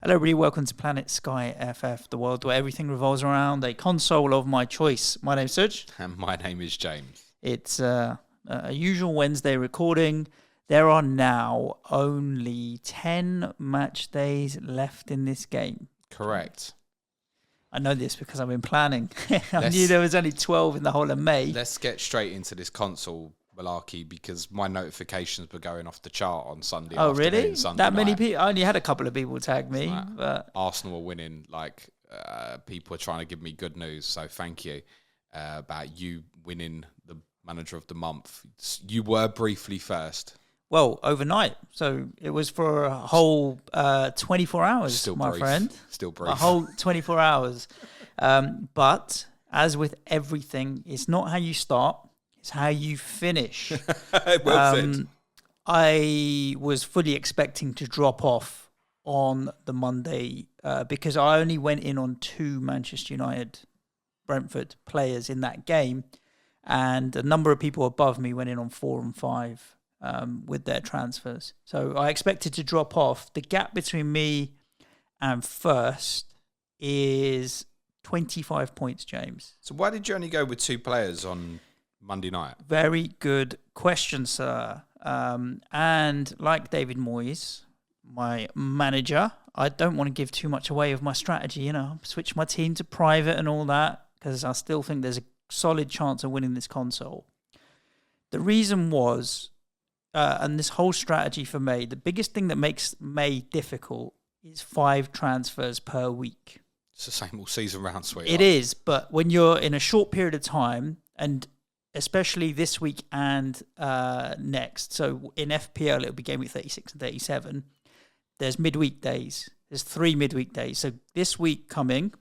Hello, everybody. Welcome to Planet SkyFF, the world where everything revolves around a console of my choice. My name's Serge. And my name is James. It's a usual Wednesday recording. There are now only 10 match days left in this game. Correct. I know this because I've been planning. I knew there was only 12 in the whole of May. Let's get straight into this console malarkey because my notifications were going off the chart on Sunday. Oh, really? Sunday that many night. people? I only had a couple of people tag me. But Arsenal were winning. People are trying to give me good news. So thank you about you winning the manager of the month. You were briefly first. Well, overnight. So it was for a whole 24 hours, Still my brief. friend. Still brief. A whole 24 hours. But as with everything, it's not how you start, it's how you finish. Well said. I was fully expecting to drop off on the Monday because I only went in on 2 Manchester United Brentford players in that game. And a number of people above me went in on 4 and 5. With their transfers. So I expected to drop off. The gap between me and first is 25 points, James. So why did you only go with 2 players on Monday night? Very good question, sir. And like David Moyes, my manager, I don't want to give too much away of my strategy. Switch my team to private and all that because I still think there's a solid chance of winning this console. The reason was... and this whole strategy for May, the biggest thing that makes May difficult is 5 transfers per week. It's the same all season round, sweetheart. It is, but when you're in a short period of time, and especially this week and next, so in FPL it'll be game week 36 and 37, there's midweek days. There's 3 midweek days. So this week coming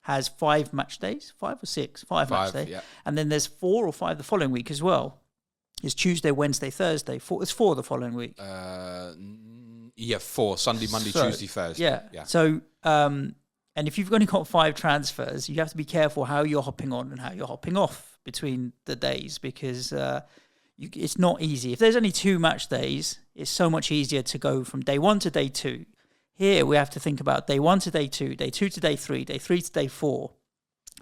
has 5 match days, 5 or 6? 5 match days. Yeah. And then there's 4 or 5 the following week as well. It's Tuesday, Wednesday, Thursday. It's 4 the following week. 4. Sunday, Monday, Tuesday, Thursday. Yeah. So, and if you've only got 5 transfers, you have to be careful how you're hopping on and how you're hopping off between the days because it's not easy. If there's only 2 match days, it's so much easier to go from day 1 to day 2. Here, we have to think about day 1 to day 2 to day 3, day 3 to day 4,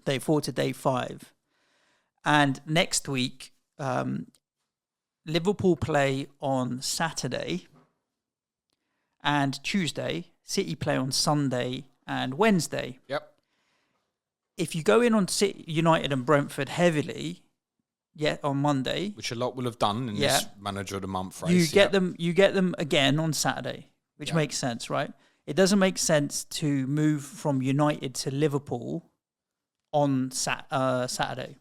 day 4 to day 5. And next week... Liverpool play on Saturday and Tuesday. City play on Sunday and Wednesday. Yep. If you go in on City, United and Brentford heavily, on Monday, which a lot will have done in this manager of the month race. You get them again on Saturday, which makes sense, right? It doesn't make sense to move from United to Liverpool on Saturday.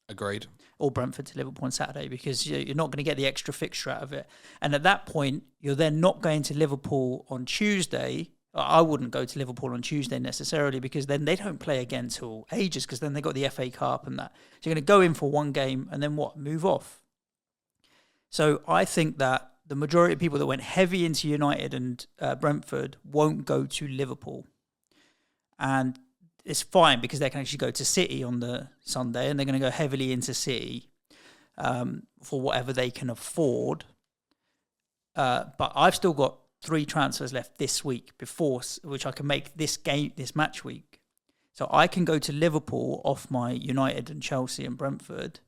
Agreed. Or Brentford to Liverpool on Saturday because you're not going to get the extra fixture out of it. And at that point, you're then not going to Liverpool on Tuesday. I wouldn't go to Liverpool on Tuesday necessarily because then they don't play again till ages because then they got the FA Cup and that. So you're going to go in for one game and then move off. So I think that the majority of people that went heavy into United and Brentford won't go to Liverpool. And it's fine because they can actually go to City on the Sunday and they're going to go heavily into City for whatever they can afford. But I've still got 3 transfers left this week which I can make this match week. So I can go to Liverpool off my United and Chelsea and Brentford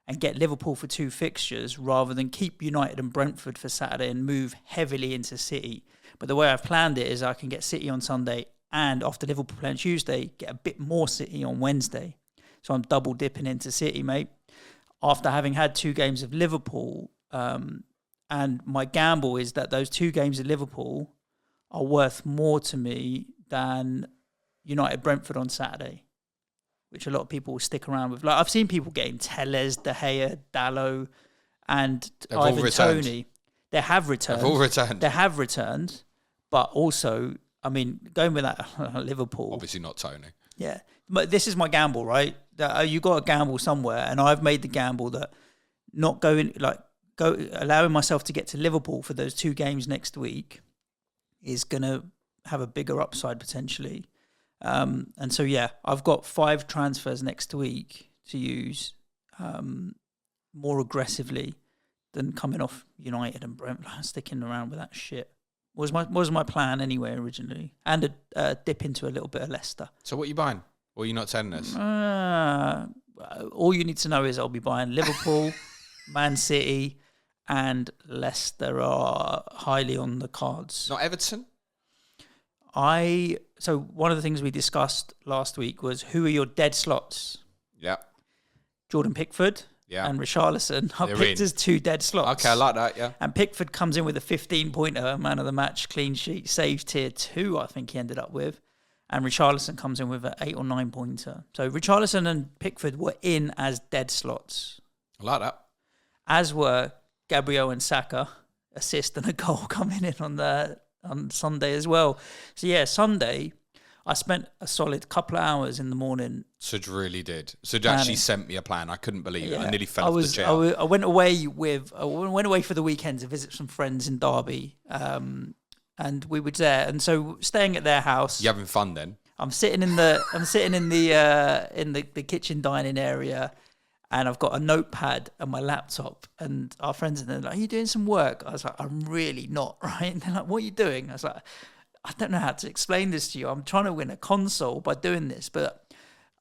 and get Liverpool for 2 fixtures rather than keep United and Brentford for Saturday and move heavily into City. But the way I've planned it is I can get City on Sunday and after Liverpool play on Tuesday, get a bit more City on Wednesday. So I'm double dipping into City, mate. After having had 2 games of Liverpool, and my gamble is that those 2 games of Liverpool are worth more to me than United Brentford on Saturday, which a lot of people will stick around with. Like I've seen people getting Telles, De Gea, Dalot, and Ivan Toney. They have returned. They've all returned. They have returned, but also... I mean, going with that Liverpool... Obviously not Tony. Yeah. But this is my gamble, right? That you got to gamble somewhere. And I've made the gamble that not allowing myself to get to Liverpool for those 2 games next week is going to have a bigger upside potentially. And so, I've got 5 transfers next week to use more aggressively than coming off United and Brentford, sticking around with that shit. Was my plan anyway originally, and a dip into a little bit of Leicester. So what are you buying? Or are you not telling us? All you need to know is I'll be buying Liverpool, Man City, and Leicester are highly on the cards. Not Everton? So one of the things we discussed last week was who are your dead slots? Yeah. Jordan Pickford and Richarlison are picked as 2 dead slots. Okay, I like that, yeah. And Pickford comes in with a 15-pointer, man of the match, clean sheet, saves tier 2, I think he ended up with. And Richarlison comes in with an 8 or 9-pointer. So Richarlison and Pickford were in as dead slots. I like that. As were Gabriel and Saka, assist and a goal coming in on Sunday as well. So yeah, Sunday, I spent a solid couple of hours in the morning. Sud really did. Sud actually sent me a plan. I couldn't believe it. I nearly fell off the chair. I went away for the weekend to visit some friends in Derby, and we were there. And so staying at their house. You having fun then? I'm sitting in the kitchen dining area, and I've got a notepad and my laptop, and our friends are like, "Are you doing some work?" I was like, "I'm really not." Right? And they're like, "What are you doing?" I was like, "I don't know how to explain this to you. I'm trying to win a console by doing this, but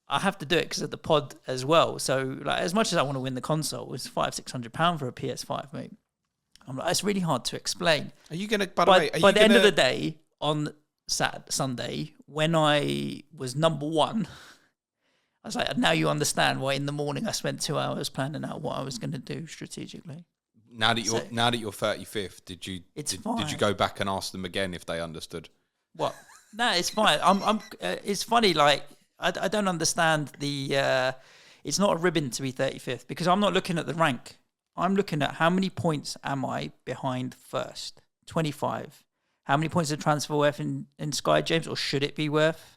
I have to do it because of the pod as well. So, like, as much as I want to win the console, it's £500-600 for a PS5, mate. I'm like, it's really hard to explain." Are you gonna? By the end of the day on Sunday, when I was number 1, I was like, now you understand why in the morning I spent 2 hours planning out what I was going to do strategically. Now that you're 35th, did you go back and ask them again if they understood? What? No, it's fine. It's funny. Like I don't understand the. It's not a ribbon to be 35th because I'm not looking at the rank. I'm looking at how many points am I behind first. 25. How many points is transfer worth in Sky, James, or should it be worth?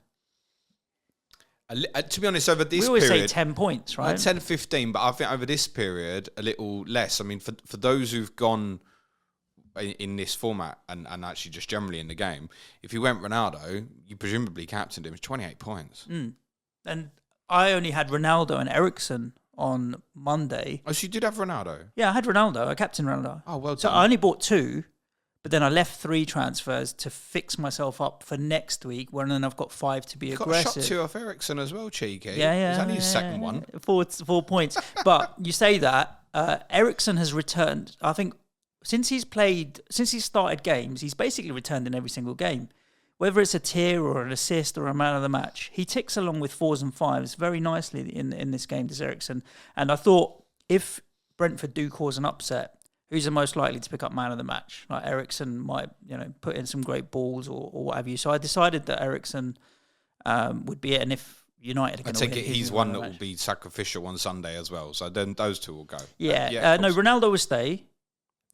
To be honest, over this period... We always say 10 points, right? 10, 15, but I think over this period, a little less. I mean, for those who've gone in this format and actually just generally in the game, if you went Ronaldo, you presumably captained him. It's 28 points. And I only had Ronaldo and Eriksen on Monday. Oh, so you did have Ronaldo? Yeah, I had Ronaldo. I captained Ronaldo. Oh, well done. So I only bought 2. But then I left 3 transfers to fix myself up for next week, when then I've got 5 to be aggressive. Got a shot 2 off Ericsson as well, cheeky. Yeah. It's only his second one. 4 points. But you say that, Ericsson has returned, I think, since he started games, he's basically returned in every single game. Whether it's a tier or an assist or a man of the match, he ticks along with 4s and 5s very nicely in this game, does Ericsson. And I thought, if Brentford do cause an upset, who's the most likely to pick up man of the match? Like Ericsson might, put in some great balls or what have you. So I decided that Ericsson would be it. And if United are going to win, he's one that will be sacrificial on Sunday as well. So then those 2 will go. Yeah. No, Ronaldo will stay.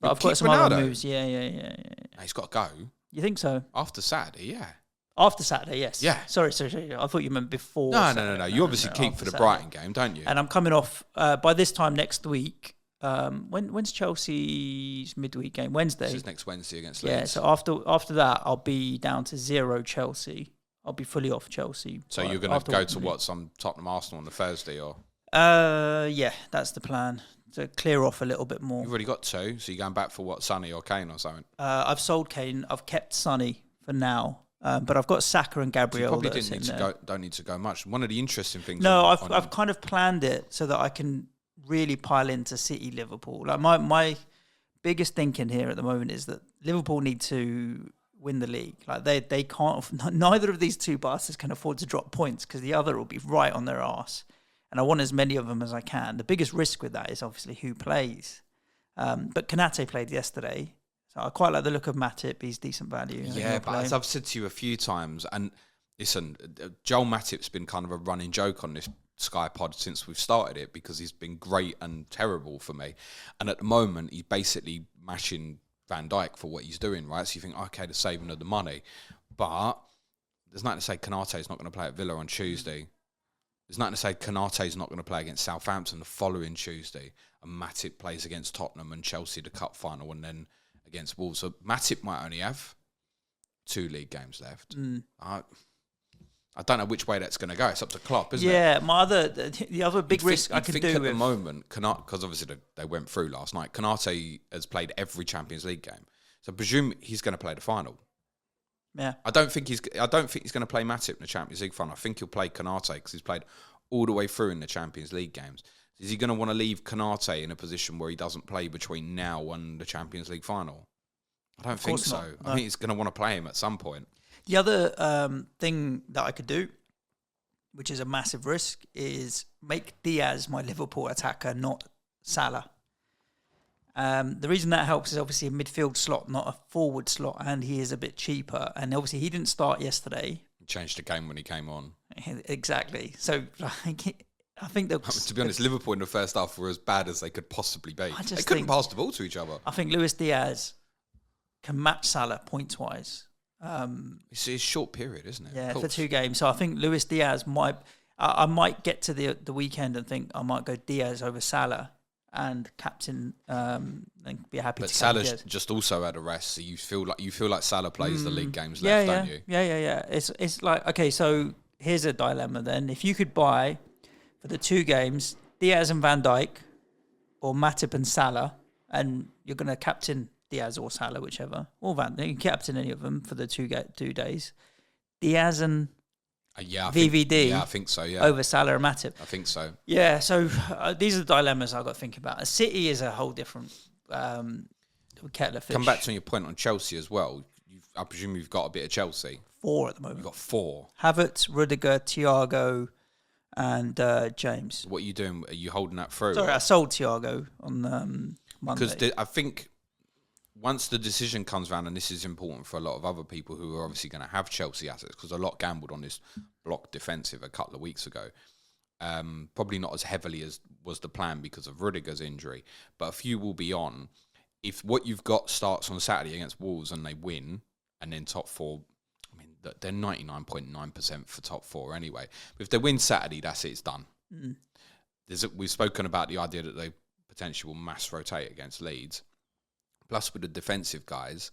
But I've got some other moves. Yeah. He's got to go. You think so? After Saturday, yeah. After Saturday, yes. Yeah. Sorry. I thought you meant before. No. You obviously keep for the Brighton game, don't you? And I'm coming off by this time next week. When's Chelsea's midweek game? Wednesday. This is next Wednesday against Leeds. Yeah, so after that, I'll be down to 0 Chelsea. I'll be fully off Chelsea. So you're going to go to what, some Tottenham Arsenal on the Thursday, or? Yeah, that's the plan. To clear off a little bit more. You've already got 2, so you're going back for what, Sonny or Kane or something? I've sold Kane. I've kept Sonny for now. But I've got Saka and Gabriel. So you probably don't need to go much. One of the interesting things. No, I've kind of planned it so that I can really pile into City, Liverpool. Like my biggest thinking here at the moment is that Liverpool need to win the league. Like they can't. Neither of these 2 bastards can afford to drop points because the other will be right on their arse. And I want as many of them as I can. The biggest risk with that is obviously who plays. But Konate played yesterday. So I quite like the look of Matip. He's decent value. Yeah, but as I've said to you a few times, and listen, Joel Matip's been kind of a running joke on this Sky pod since we've started it because he's been great and terrible for me. And at the moment, he's basically mashing Van Dijk for what he's doing, right? So you think, okay, the saving of the money. But there's nothing to say Konate's not going to play at Villa on Tuesday. There's nothing to say Konate's not going to play against Southampton the following Tuesday. And Matip plays against Tottenham and Chelsea the cup final and then against Wolves. So Matip might only have 2 league games left. I don't know which way that's going to go. It's up to Klopp, isn't it? Yeah, the other big risk I could do at the moment, because obviously they went through last night, Konate has played every Champions League game. So I presume he's going to play the final. Yeah. I don't think he's going to play Matip in the Champions League final. I think he'll play Konate because he's played all the way through in the Champions League games. Is he going to want to leave Konate in a position where he doesn't play between now and the Champions League final? I don't think so. No. I think he's going to want to play him at some point. The other thing that I could do, which is a massive risk, is make Diaz my Liverpool attacker, not Salah. The reason that helps is obviously a midfield slot, not a forward slot, and he is a bit cheaper. And obviously he didn't start yesterday. He changed the game when he came on. Exactly. So I think that, to be honest, Liverpool in the first half were as bad as they could possibly be. They couldn't pass the ball to each other. I think Luis Diaz can match Salah points-wise. It's a short period, isn't it? Yeah, for 2 games. So I think Luis Diaz I might get to the weekend and think I might go Diaz over Salah and captain and be happy. But Salah's just also had a rest, so you feel like Salah plays the league games left, don't you? Yeah. It's like, okay, so here's a dilemma then. If you could buy for the 2 games Diaz and Van Dijk or Matip and Salah, and you're going to captain Diaz or Salah, whichever, or you can captain any of them for the 2 days. Diaz and VVD. I think so. Yeah, over Salah and Matip. I think so. Yeah. So these are the dilemmas I've got to think about. City is a whole different kettle of fish. Come back to your point on Chelsea as well. I presume you've got a bit of Chelsea. 4 at the moment. You've got 4. Havertz, Rudiger, Thiago, and James. What are you doing? Are you holding that through? Sorry, I sold Thiago on Monday. Because I think once the decision comes around, and this is important for a lot of other people who are obviously going to have Chelsea assets, because a lot gambled on this block defensive a couple of weeks ago. Probably not as heavily as was the plan because of Rudiger's injury, but a few will be on. If what you've got starts on Saturday against Wolves and they win, and then top 4, I mean, they're 99.9% for top 4 anyway. But if they win Saturday, that's it, it's done. Mm. We've spoken about the idea that they potentially will mass rotate against Leeds. Plus, with the defensive guys,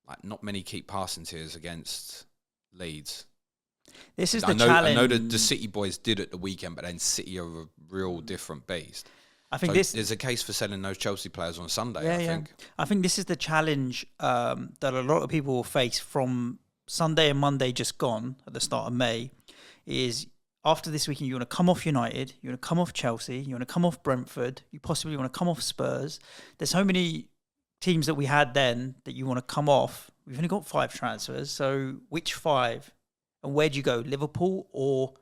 like not many keep passing tiers against Leeds. This is challenge. I know that the City boys did at the weekend, but then City are a real different beast. I think there's a case for selling those Chelsea players on Sunday. I think. I think this is the challenge that a lot of people will face from Sunday and Monday just gone at the start of May. Is after this weekend, you want to come off United, you want to come off Chelsea, you want to come off Brentford, you possibly want to come off Spurs. There's so many teams that we had then that you want to come off. We've only got 5 transfers, so which 5? And where do you go, Liverpool or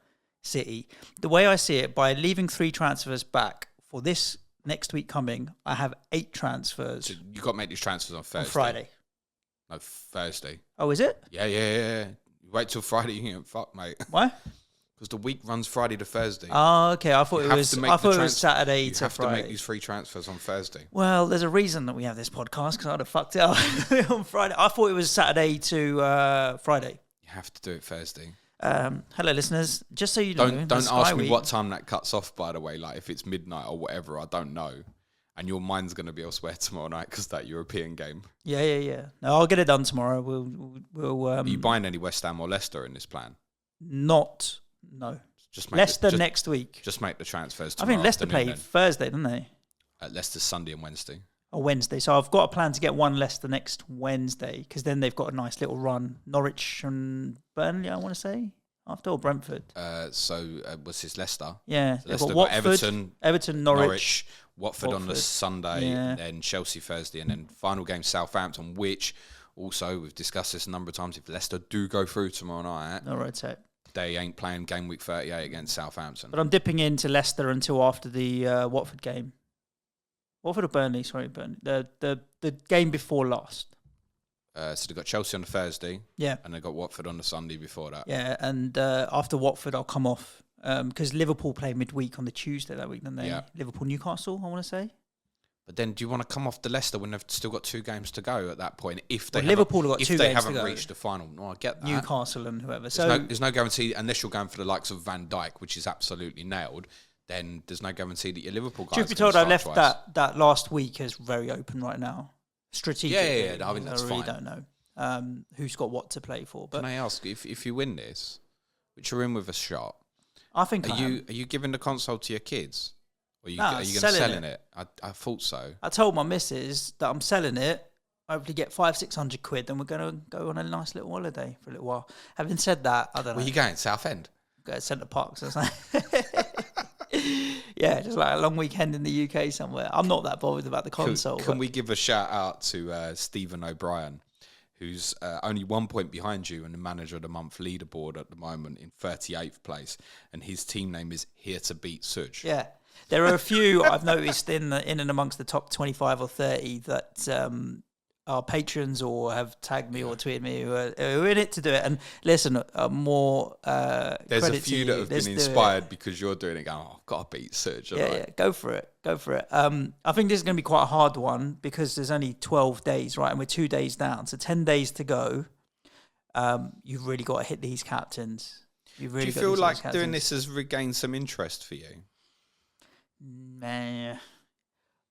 City? The way I see it, by leaving 3 transfers back for this next week coming, I have 8 transfers. So you've got to make these transfers on Thursday. On Friday. No, Thursday. Oh, is it? Yeah. You wait till Friday, you can fuck, mate. Why? Because the week runs Friday to Thursday. Oh, okay. I thought it was Saturday to Friday. You have to make these 3 transfers on Thursday. Well, there's a reason that we have this podcast, because I'd have fucked it up on Friday. I thought it was Saturday to Friday. You have to do it Thursday. Hello, listeners. Just so you know, don't ask me what time that cuts off. By the way, like if it's midnight or whatever, I don't know. And your mind's going to be elsewhere tomorrow night because that European game. Yeah. No, I'll get it done tomorrow. We'll. Are you buying any West Ham or Leicester in this plan? No. Just Leicester next week. Just make the transfers tomorrow. I think Leicester play Thursday, didn't they? Leicester's Sunday and Wednesday. Oh, Wednesday. So I've got a plan to get one Leicester next Wednesday, because then they've got a nice little run. Norwich and Burnley, I want to say, after, or Brentford. Was this Leicester? Yeah. So Leicester got Everton, Norwich. Watford on the Sunday, then Chelsea Thursday, and then final game Southampton, which also, we've discussed this a number of times, if Leicester do go through tomorrow night, no rotate. They ain't playing game week 38 against Southampton. But I'm dipping into Leicester until after the Watford game. Watford or Burnley? Sorry, Burnley. The game before last. So they've got Chelsea on the Thursday. Yeah. And they've got Watford on the Sunday before that. Yeah, and after Watford, I'll come off. Because Liverpool play midweek on the Tuesday that week, don't they? Yeah. Liverpool-Newcastle, I want to say. But then, do you want to come off the Leicester when they've still got 2 games to go at that point? If they Liverpool have got 2 games to go. If they haven't reached the final, no, I get that. Newcastle and whoever. There's no guarantee unless you're going for the likes of Van Dijk, which is absolutely nailed. Then there's no guarantee that your Liverpool guys. Truth be told, I left that last week as very open right now. Strategically, yeah. I think that's fine. I really don't know who's got what to play for. But can I ask if you win this, which you're in with a shot? I think are you giving the console to your kids? Or are you going to selling it? I thought so. I told my missus that I'm selling it hopefully get 500-600 quid, then we're going to go on a nice little holiday for a little while. Having said that, I don't know. Where are you going? Southend? Go to Centre Parks or something. Yeah, just like a long weekend in the UK somewhere. I'm not that bothered about the console. Can we give a shout out to Stephen O'Brien, who's only 1 point behind you and the manager of the month leaderboard at the moment in 38th place, and his team name is Here to Beat Suj. Yeah, there are a few I've noticed in and amongst the top 25 or 30 that are patrons or have tagged me or tweeted me who are in it to do it. And listen, more there's a few that have been inspired because you're doing it. Going, I've got to beat Suj. Yeah, go for it. I think this is going to be quite a hard one because there's only 12 days, right? And we're 2 days down, so 10 days to go. You've really got to hit these captains. Do you feel like doing this has regained some interest for you? Nah.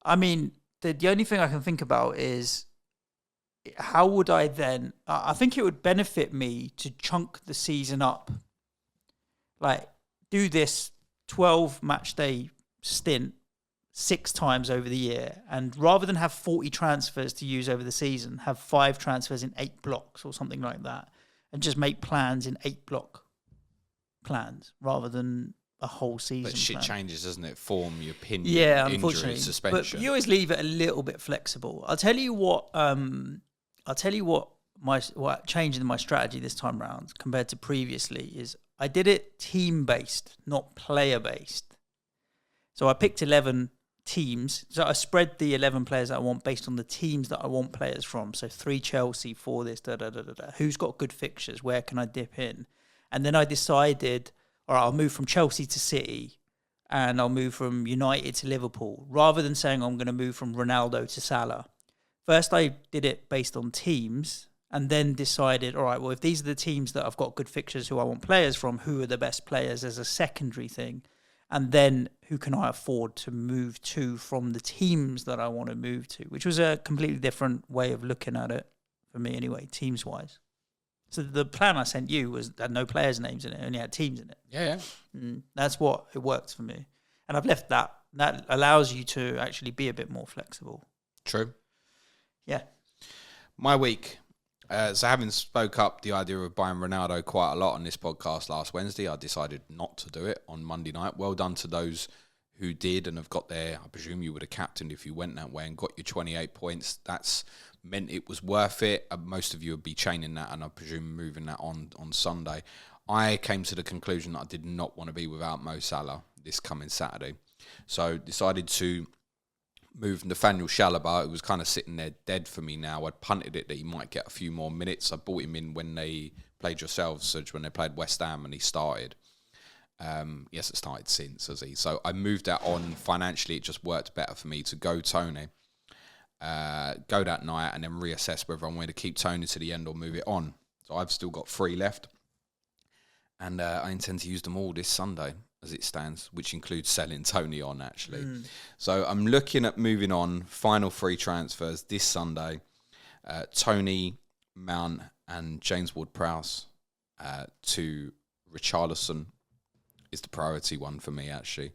I mean, the only thing I can think about is how would I then... I think it would benefit me to chunk the season up. Like, do this 12 match day stint 6 times over the year, and rather than have 40 transfers to use over the season, have 5 transfers in 8 blocks or something like that, and just make plans in 8 block plans rather than a whole season. But shit changes, doesn't it? Form, your opinion, yeah, injury, unfortunately. suspension. But you always leave it a little bit flexible. I'll tell you what what changed in my strategy this time round compared to previously is I did it team-based, not player-based. So I picked 11 teams. So I spread the 11 players that I want based on the teams that I want players from. So 3 Chelsea, 4 this, da-da-da-da-da. Who's got good fixtures? Where can I dip in? And then I decided, all right, I'll move from Chelsea to City and I'll move from United to Liverpool, rather than saying I'm going to move from Ronaldo to Salah. First, I did it based on teams and then decided, all right, well, if these are the teams that I've got good fixtures who I want players from, who are the best players as a secondary thing? And then who can I afford to move to from the teams that I want to move to, which was a completely different way of looking at it for me anyway, teams-wise. So the plan I sent you had no players' names in it, only had teams in it. Yeah. That's what it worked for me. And I've left that. That allows you to actually be a bit more flexible. True. Yeah. My week. So having spoke up the idea of buying Ronaldo quite a lot on this podcast last Wednesday, I decided not to do it on Monday night. Well done to those who did and have got there. I presume you would have captained if you went that way and got your 28 points. That's meant it was worth it. Most of you would be chaining that and I presume moving that on Sunday. I came to the conclusion that I did not want to be without Mo Salah this coming Saturday. So decided to move Nathaniel Chalobah. It was kind of sitting there dead for me now. I'd punted it that he might get a few more minutes. I brought him in when they played yourselves, Suj, when they played West Ham and he started. Yes, it started since, has he? So I moved that on. Financially, it just worked better for me to go Tony, go that night and then reassess whether I'm going to keep Tony to the end or move it on. So I've still got 3 left. And I intend to use them all this Sunday as it stands, which includes selling Tony on, actually. So I'm looking at moving on, final 3 transfers this Sunday. Tony, Mount and James Ward-Prowse to Richarlison is the priority one for me, actually.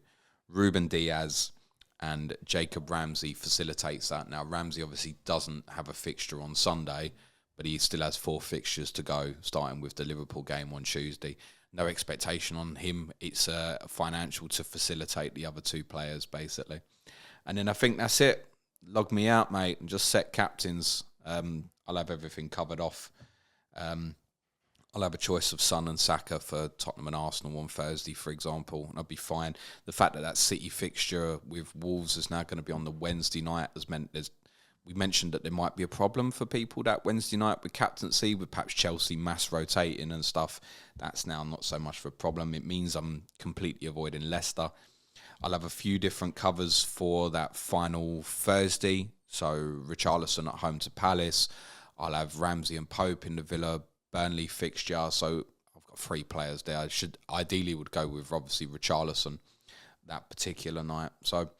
Ruben Diaz and Jacob Ramsey facilitates that. Now, Ramsey obviously doesn't have a fixture on Sunday, but he still has 4 fixtures to go, starting with the Liverpool game on Tuesday. No expectation on him. It's financial to facilitate the other 2 players, basically. And then I think that's it. Log me out, mate, and just set captains. I'll have everything covered off. I'll have a choice of Son and Saka for Tottenham and Arsenal on Thursday, for example, and I'll be fine. The fact that City fixture with Wolves is now going to be on the Wednesday night has meant we mentioned that there might be a problem for people that Wednesday night with captaincy, with perhaps Chelsea mass rotating and stuff. That's now not so much of a problem. It means I'm completely avoiding Leicester. I'll have a few different covers for that final Thursday. So Richarlison at home to Palace. I'll have Ramsey and Pope in the Villa Burnley fixture. So I've got 3 players there. I ideally would go with obviously Richarlison that particular night. So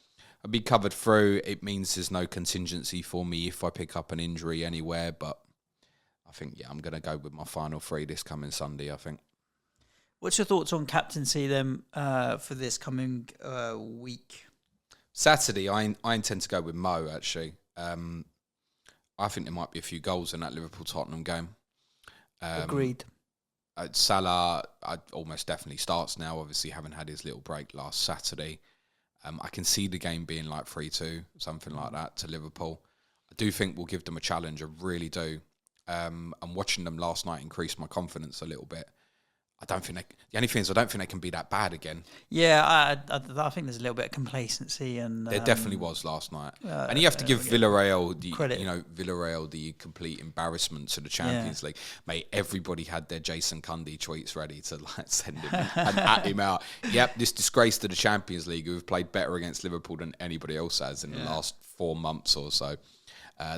I'll be covered through. It means there's no contingency for me if I pick up an injury anywhere. But I think, I'm going to go with my final 3 this coming Sunday, I think. What's your thoughts on captaincy then for this coming week? Saturday, I intend to go with Mo, actually. I think there might be a few goals in that Liverpool-Tottenham game. Agreed. Salah almost definitely starts now, obviously having had his little break last Saturday. I can see the game being like 3-2, something like that, to Liverpool. I do think we'll give them a challenge, I really do. And watching them last night increased my confidence a little bit. The only thing is I don't think they can be that bad again. Yeah, I think there's a little bit of complacency, and there definitely was last night. And you have to give Villarreal the complete embarrassment to the Champions League. Mate, everybody had their Jason Cundy tweets ready to send him and at him out. Yep, this disgrace to the Champions League, who have played better against Liverpool than anybody else has in the last 4 months or so.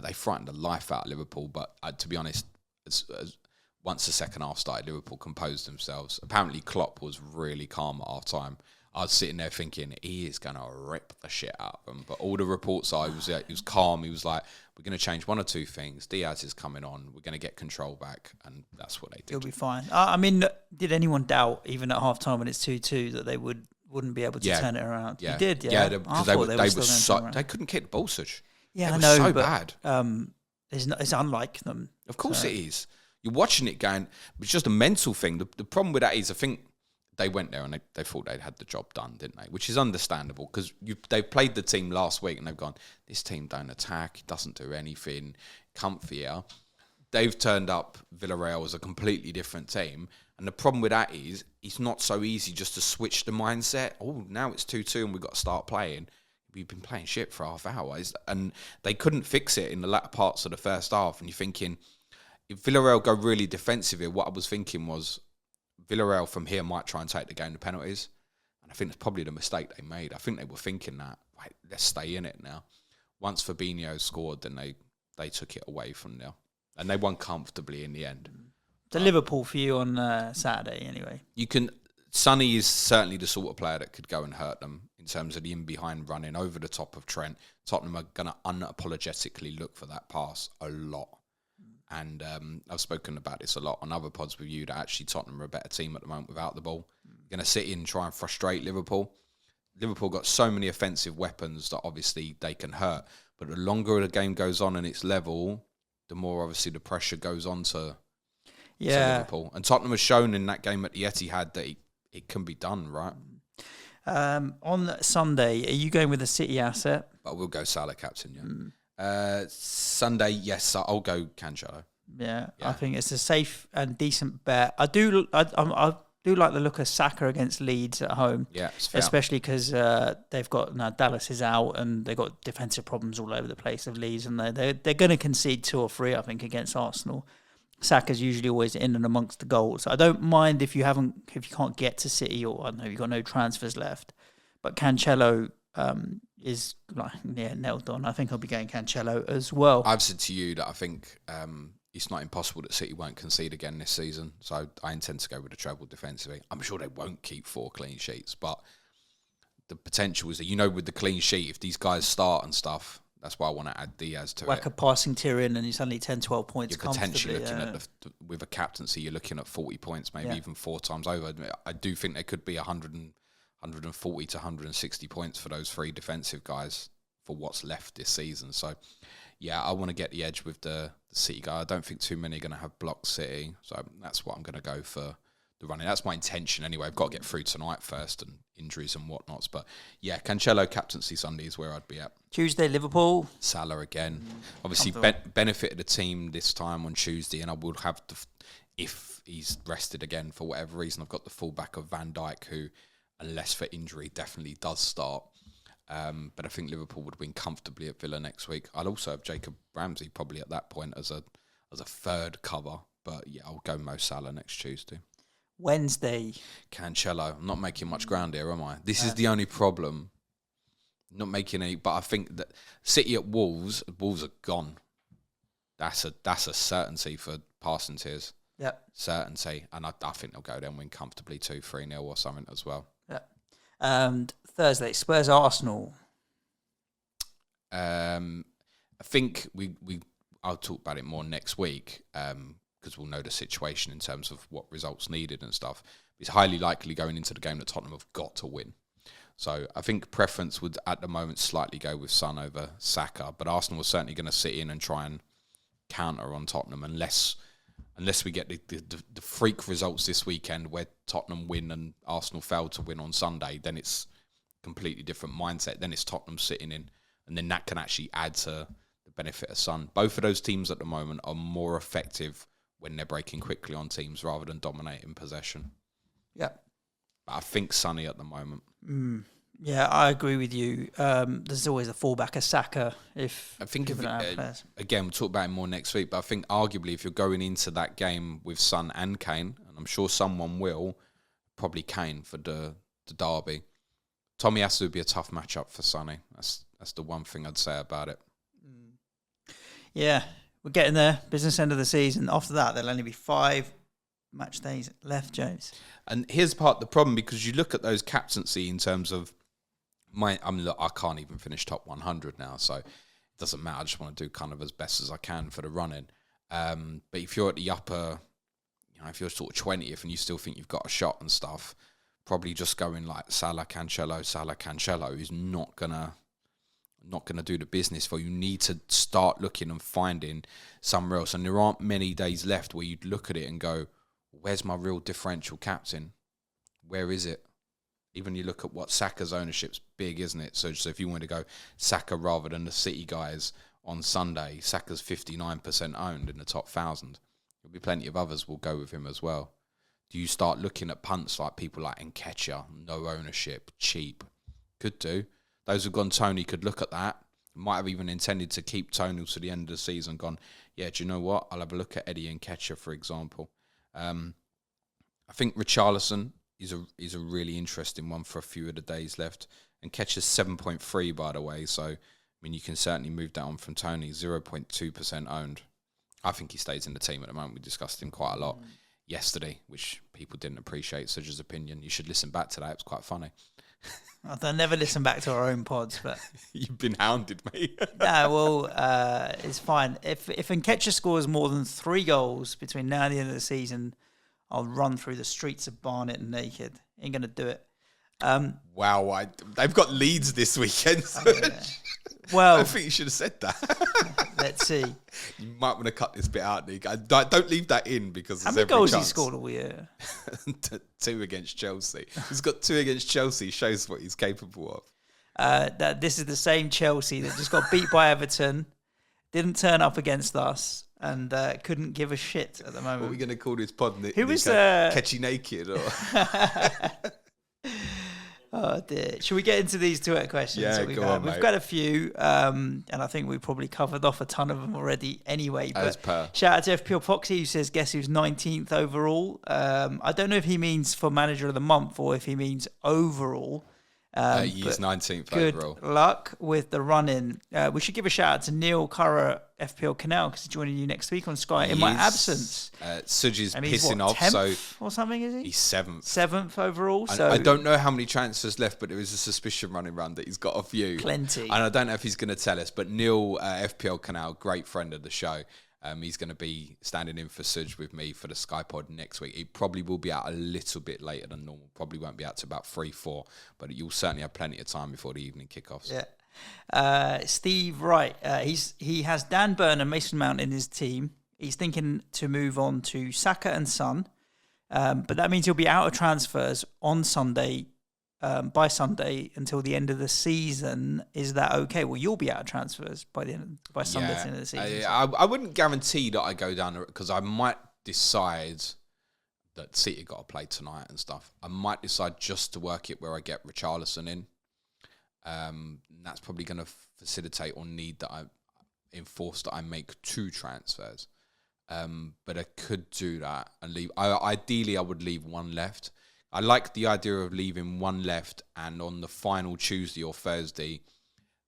They frightened the life out of Liverpool, but to be honest, once the second half started, Liverpool composed themselves. Apparently, Klopp was really calm at half time. I was sitting there thinking, he is going to rip the shit out of them. But all the reports he was calm. He was like, we're going to change one or two things. Diaz is coming on. We're going to get control back. And that's what they did. It'll be fine. I mean, did anyone doubt, even at half time when it's 2-2, that they wouldn't be able to turn it around? Yeah. You did, yeah. Yeah, because they couldn't kick the ball, Such. Yeah, I know, so but bad. It's unlike them. Of course it is. You're watching it going, it's just a mental thing. The problem with that is I think they went there and they thought they'd had the job done, didn't they? Which is understandable because they played the team last week and they've gone, this team don't attack, it doesn't do anything, comfier. They've turned up Villarreal as a completely different team. And the problem with that is it's not so easy just to switch the mindset. Oh, now it's 2-2 and we've got to start playing. We've been playing shit for half hours. And they couldn't fix it in the latter parts of the first half. And you're thinking, if Villarreal go really defensive here, what I was thinking was Villarreal from here might try and take the game to penalties. And I think that's probably the mistake they made. I think they were thinking that, right, let's stay in it now. Once Fabinho scored, then they took it away from there. And they won comfortably in the end. So Liverpool for you on Saturday, anyway. Sonny is certainly the sort of player that could go and hurt them in terms of the in-behind running over the top of Trent. Tottenham are going to unapologetically look for that pass a lot. And I've spoken about this a lot on other pods with you that actually Tottenham are a better team at the moment without the ball. Going to sit in and try and frustrate Liverpool. Liverpool got so many offensive weapons that obviously they can hurt. But the longer the game goes on and it's level, the more obviously the pressure goes on to Liverpool. And Tottenham has shown in that game at the Etihad that it can be done, right? On Sunday, are you going with a City asset? But we'll go Salah captain, yeah. Sunday, yes, I'll go Cancelo. Yeah, I think it's a safe and decent bet. I do like the look of Saka against Leeds at home. Yeah, it's fair. Especially because they've got now Dallas is out and they've got defensive problems all over the place of Leeds, and they're going to concede 2 or 3, I think, against Arsenal. Saka's usually always in and amongst the goals. I don't mind if you can't get to City, or I don't know, you've got no transfers left, but Cancelo is nailed on. I think I'll be going Cancelo as well. I've said to you that I think it's not impossible that City won't concede again this season. So I intend to go with a treble defensively. I'm sure they won't keep 4 clean sheets, but the potential is that, with the clean sheet, if these guys start and stuff, that's why I want to add Diaz to Whack a passing Tyrion and he's suddenly 10, 12 points. You're potentially looking at, with a captaincy, you're looking at 40 points, maybe even 4 times over. I do think there could be 140 to 160 points for those 3 defensive guys for what's left this season. So, yeah, I want to get the edge with the City guy. I don't think too many are going to have blocked City. So that's what I'm going to go for the running. That's my intention anyway. I've got to get through tonight first and injuries and whatnots. But, yeah, Cancelo captaincy Sunday is where I'd be at. Tuesday, Liverpool. Salah again. Obviously, benefited the team this time on Tuesday, and I will have if he's rested again for whatever reason, I've got the fullback of Van Dijk, who, unless for injury, definitely does start. But I think Liverpool would win comfortably at Villa next week. I'll also have Jacob Ramsey probably at that point as a third cover. But yeah, I'll go Mo Salah next Tuesday. Wednesday. Cancelo. I'm not making much ground here, am I? This is the only problem. Not making any, but I think that City at Wolves are gone. That's a certainty for passing tiers. Yep. Certainty. And I think they'll go there and win comfortably 2-3-0 or something as well. Yep. And Thursday, Spurs Arsenal. I think I'll talk about it more next week because we'll know the situation in terms of what results needed and stuff. It's highly likely going into the game that Tottenham have got to win. So I think preference would at the moment slightly go with Son over Saka, but Arsenal was certainly going to sit in and try and counter on Tottenham unless we get the freak results this weekend where Tottenham win and Arsenal fail to win on Sunday. Then it's a completely different mindset. Then it's Tottenham sitting in, and then that can actually add to the benefit of Son. Both of those teams at the moment are more effective when they're breaking quickly on teams rather than dominating possession. Yeah. But I think Sonny at the moment. Yeah, I agree with you. There's always a fallback of Saka if I think people don't have players. Again, we'll talk about it more next week, but I think arguably if you're going into that game with Son and Kane, and I'm sure someone will, probably Kane for the derby. Tomiyasu would be a tough matchup for Sonny. That's the one thing I'd say about it. Yeah, we're getting there. Business end of the season. After that, there'll only be 5 match days left, James. And here's part of the problem, because you look at those captaincy in terms of I can't even finish top 100 now, so it doesn't matter. I just want to do kind of as best as I can for the running. But if you're at the upper, if you're sort of 20th and you still think you've got a shot and stuff, probably just going like Salah, Cancelo is not gonna do the business for you. You need to start looking and finding somewhere else. And there aren't many days left where you'd look at it and go, where's my real differential captain? Where is it? Even you look at what Saka's ownership's big, isn't it? So if you want to go Saka rather than the City guys on Sunday, Saka's 59% owned in the top 1,000. There'll be plenty of others will go with him as well. Do you start looking at punts like people like Nketiah, no ownership, cheap? Could do. Those who've gone Tony could look at that. Might have even intended to keep Tony to the end of the season. Gone, yeah, do you know what? I'll have a look at Eddie Nketiah, for example. I think Richarlison is a really interesting one for a few of the days left. And Nketiah's 7.3, by the way. So, I mean, you can certainly move that on from Tony. 0.2% owned. I think he stays in the team at the moment. We discussed him quite a lot yesterday, which people didn't appreciate. Such opinion. You should listen back to that. It was quite funny. I'll never listen back to our own pods, but you've been hounded, mate. No, well, it's fine. If Nketiah scores more than 3 goals between now and the end of the season, I'll run through the streets of Barnet naked. Ain't gonna do it. Wow, they've got Leeds this weekend. Well, I think you should have said that. Let's see. You might want to cut this bit out, Nick. Don't leave that in because how there's many goals chance. he scored all year? 2 against Chelsea. He's got 2 against Chelsea. Shows what he's capable of. That this is the same Chelsea that just got beat by Everton, didn't turn up against us, and couldn't give a shit at the moment. What are we going to call this pod? Who was Catchy Naked? Or? Oh dear. Should we get into these Twitter questions? Yeah, we've got a few, and I think we probably covered off a ton of them already anyway. As but per. Shout out to FPL Foxy who says, guess who's 19th overall? I don't know if he means for manager of the month or if he means overall. He's 19th good overall. Good luck with the run-in. We should give a shout out to Neil Curra, FPL Canal, because he's joining you next week on Sky in my absence. Suji's and pissing off. 10th or something, is he? He's 7th. 7th overall. So I don't know how many transfers left, but there is a suspicion running around that he's got a few. Plenty. And I don't know if he's going to tell us, but Neil, FPL Canal, great friend of the show. He's going to be standing in for Suj with me for the Sky Pod next week. He probably will be out a little bit later than normal. Probably won't be out to about 3-4, but you'll certainly have plenty of time before the evening kickoffs. Yeah. Steve Wright, he has Dan Burn and Mason Mount in his team. He's thinking to move on to Saka and Son, but that means he'll be out of transfers on Sunday. By Sunday until the end of the season. Is that okay? Well, you'll be out of transfers by Sunday to the end of the season. I wouldn't guarantee that I go down because I might decide that City got to play tonight and stuff. I might decide just to work it where I get Richarlison in. That's probably going to facilitate or need that I enforce that I make 2 transfers. But I could do that and leave. Ideally, I would leave 1 left. I like the idea of leaving 1 left and on the final Tuesday or Thursday,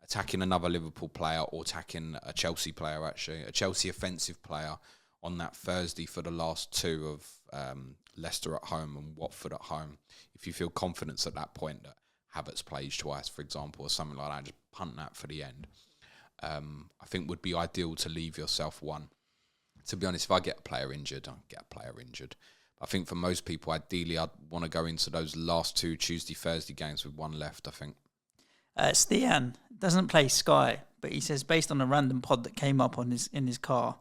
attacking another Liverpool player or attacking a Chelsea player, actually, a Chelsea offensive player on that Thursday for the last 2 of Leicester at home and Watford at home. If you feel confidence at that point that Havertz plays twice, for example, or something like that, just punt that for the end. I think would be ideal to leave yourself 1. To be honest, if I get a player injured, I'll get a player injured. I think for most people, ideally, I'd want to go into those last 2 Tuesday, Thursday games with 1 left, I think. Stian doesn't play Sky, but he says, based on a random pod that came up in his car,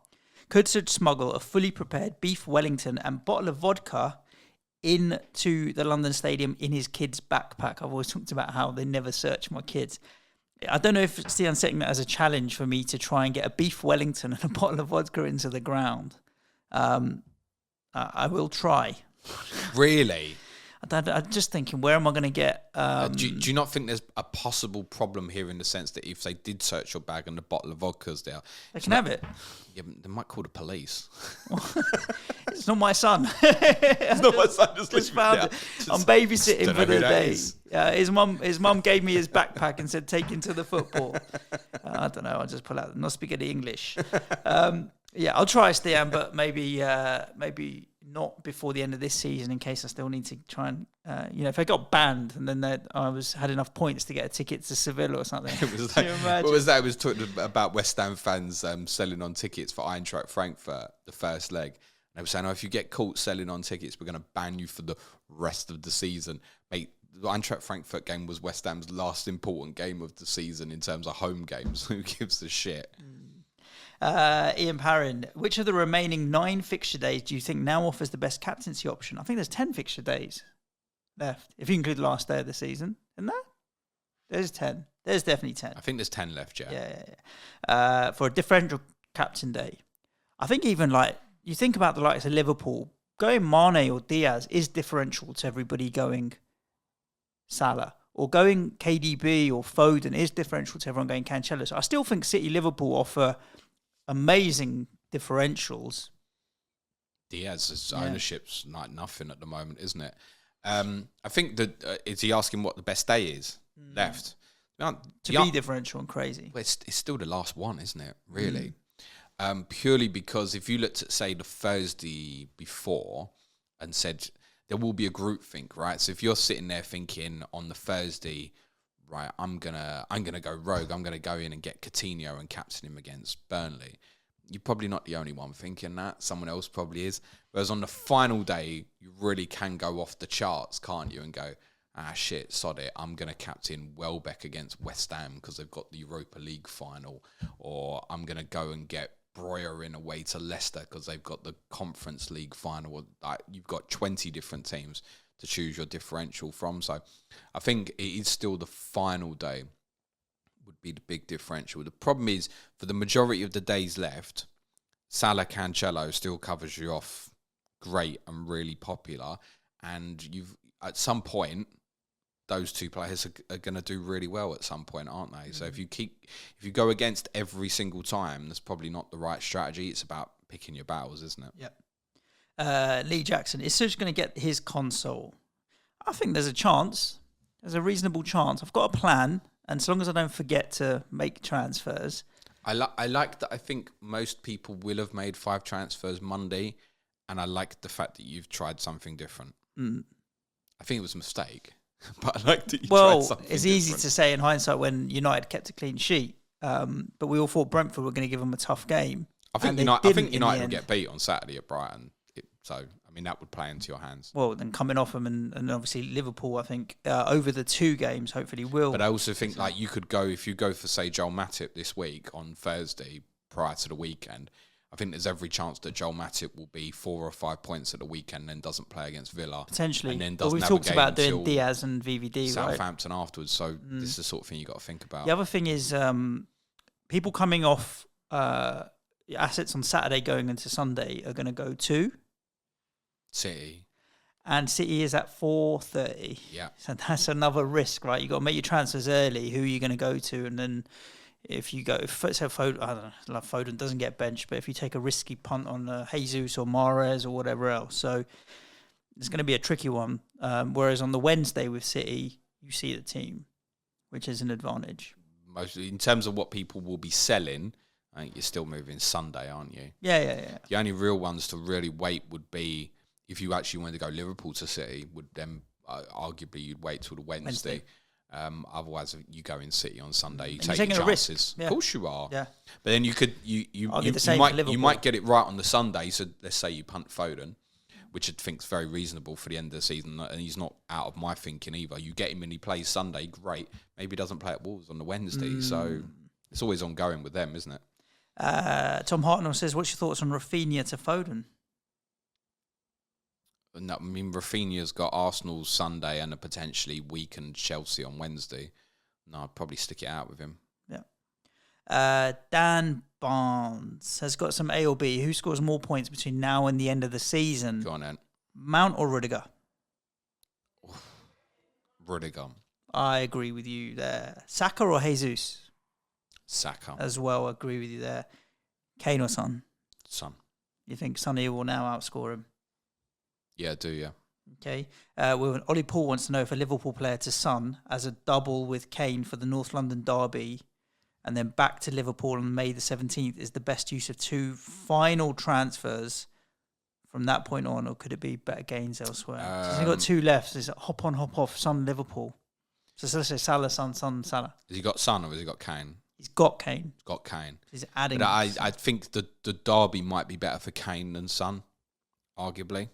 Could Such smuggle a fully prepared beef Wellington and bottle of vodka into the London Stadium in his kid's backpack? I've always talked about how they never search my kids. I don't know if Stian's setting that as a challenge for me to try and get a beef Wellington and a bottle of vodka into the ground. I will try. Really? I'm just thinking, where am I going to get... do you not think there's a possible problem here in the sense that if they did search your bag and the bottle of vodka's there... They can have it. Yeah, but they might call the police. It's not my son. It's not my son. Just found it. I'm babysitting for the day. His mum gave me his backpack and said, take him to the football. I don't know. I'll just pull out. Not speaking English. I'll try, Stian, but maybe not before the end of this season, in case I still need to try and, if I got banned and then I had enough points to get a ticket to Seville or something. It was like, what was that? It was talking about West Ham fans selling on tickets for Eintracht Frankfurt, the first leg. And they were saying, if you get caught selling on tickets, we're going to ban you for the rest of the season. Mate, the Eintracht Frankfurt game was West Ham's last important game of the season in terms of home games. Who gives a shit? Ian Parrin, which of the remaining 9 fixture days do you think now offers the best captaincy option? I think there's 10 fixture days left, if you include the last day of the season. Isn't there? There's 10. There's definitely 10. I think there's 10 left, yeah. Yeah. For a differential captain day, I think even you think about the likes of Liverpool, going Mane or Diaz is differential to everybody going Salah. Or going KDB or Foden is differential to everyone going Cancelo. So I still think City, Liverpool offer amazing differentials. Diaz's ownership's like nothing at the moment, isn't it? I think that is he asking what the best day is left? To be differential and crazy. Well, it's still the last one, isn't it? Really, purely because if you looked at say the Thursday before and said there will be a groupthink, right? So if you're sitting there thinking on the Thursday, right, I'm gonna go rogue. I'm gonna go in and get Coutinho and captain him against Burnley. You're probably not the only one thinking that. Someone else probably is. Whereas on the final day, you really can go off the charts, can't you? And go, shit, sod it. I'm gonna captain Welbeck against West Ham because they've got the Europa League final, or I'm gonna go and get Breuer in away to Leicester because they've got the Conference League final. You've got 20 different teams to choose your differential from. So I think it is still the final day would be the big differential. The problem is, for the majority of the days left, Salah Cancelo still covers you off great and really popular. And at some point, those two players are going to do really well at some point, aren't they? So if you go against every single time, that's probably not the right strategy. It's about picking your battles, isn't it? Yep. Lee Jackson, is Such going to get his console? I think there's a chance. There's a reasonable chance. I've got a plan, and as long as I don't forget to make transfers. I like that I think most people will have made 5 transfers Monday, and I like the fact that you've tried something different. I think it was a mistake. But I like that you tried something it's easy to say in hindsight when United kept a clean sheet, but we all thought Brentford were going to give them a tough game. I think United will get beat on Saturday at Brighton. That would play into your hands. Well, then coming off them and obviously Liverpool, I think, over the 2 games, hopefully will. But I also think you could go, if you go for, say, Joel Matip this week on Thursday prior to the weekend, I think there's every chance that Joel Matip will be 4 or 5 points at the weekend, then doesn't play against Villa. Potentially. And then we talked about doing Diaz and VVD, Southampton afterwards. So this is the sort of thing you got to think about. The other thing is people coming off assets on Saturday going into Sunday are going to go to City. And City is at 4:30. Yeah. So that's another risk, right? You've got to make your transfers early. Who are you going to go to? And then if you go, say Foden, I don't know, Foden doesn't get benched, but if you take a risky punt on Jesus or Mahrez or whatever else. So it's going to be a tricky one. Whereas on the Wednesday with City, you see the team, which is an advantage. Mostly in terms of what people will be selling, I think you're still moving Sunday, aren't you? Yeah. The only real ones to really wait would be if you actually wanted to go Liverpool to City, would then arguably you'd wait till the Wednesday. Otherwise, you go in City on Sunday. You take your chances. Yeah. Of course you are. Yeah. But then you might get it right on the Sunday. So let's say you punt Foden, which I think is very reasonable for the end of the season, and he's not out of my thinking either. You get him and he plays Sunday, great. Maybe he doesn't play at Wolves on the Wednesday. So it's always ongoing with them, isn't it? Tom Hartnell says, what's your thoughts on Rafinha to Foden? No, I mean, Rafinha's got Arsenal Sunday and a potentially weakened Chelsea on Wednesday. No, I'd probably stick it out with him. Yeah. Dan Barnes has got some A or B. Who scores more points between now and the end of the season? Go on then. Mount or Rudiger? Rudiger. I agree with you there. Saka or Jesus? Saka. As well, agree with you there. Kane or Son? Son. You think Sonny will now outscore him? Yeah, I do, yeah. Okay. Ollie Paul wants to know if a Liverpool player to Son as a double with Kane for the North London derby and then back to Liverpool on May the 17th is the best use of 2 final transfers from that point on, or could it be better gains elsewhere? So he's got 2 left. So it's hop on, hop off, Son, Liverpool. So let's say Salah, Son, Salah. Has he got Son or has he got Kane? He's got Kane. He's got Kane. He's adding. But I think the derby might be better for Kane than Son, arguably.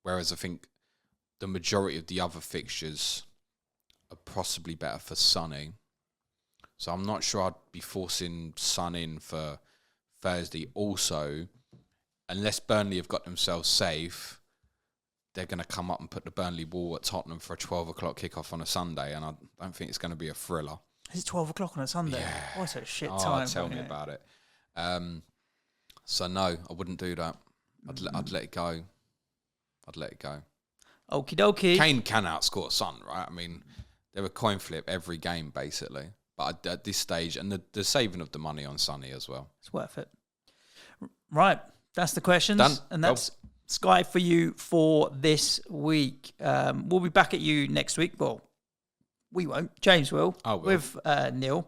Whereas I think the majority of the other fixtures are possibly better for Sonny. So I'm not sure I'd be forcing Son in for Thursday. Also, unless Burnley have got themselves safe, they're going to come up and put the Burnley wall at Tottenham for a 12 o'clock kickoff on a Sunday, and I don't think it's going to be a thriller. Is it 12 o'clock on a Sunday? Yeah. What a shit time. Tell me about it. So no, I wouldn't do that. I'd let it go. I'd let it go. Okie dokie. Kane can outscore Son, right? I mean, they're a coin flip every game, basically. But at this stage, and the saving of the money on Sonny as well. It's worth it. Right. That's the questions. Done. And that's Sky for you for this week. We'll be back at you next week. Well, we won't. James will. I will. With Neil.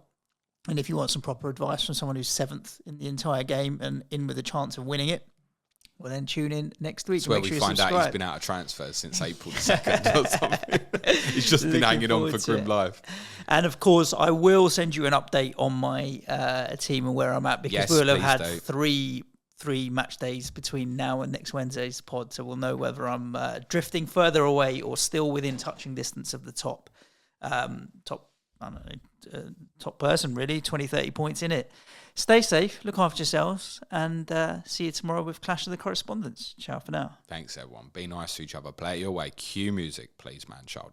And if you want some proper advice from someone who's 7th in the entire game and in with a chance of winning it, well, then tune in next week. It's where we find out he's been out of transfers since April the 2nd or something. He's just been hanging on for Grim Life. And of course, I will send you an update on my team and where I'm at, because we'll have had three match days between now and next Wednesday's pod. So we'll know whether I'm drifting further away or still within touching distance of the top person, really. 20, 30 points in it. Stay safe, look after yourselves, and see you tomorrow with Clash of the Correspondents. Ciao for now. Thanks, everyone. Be nice to each other. Play it your way. Cue music, please, man, child.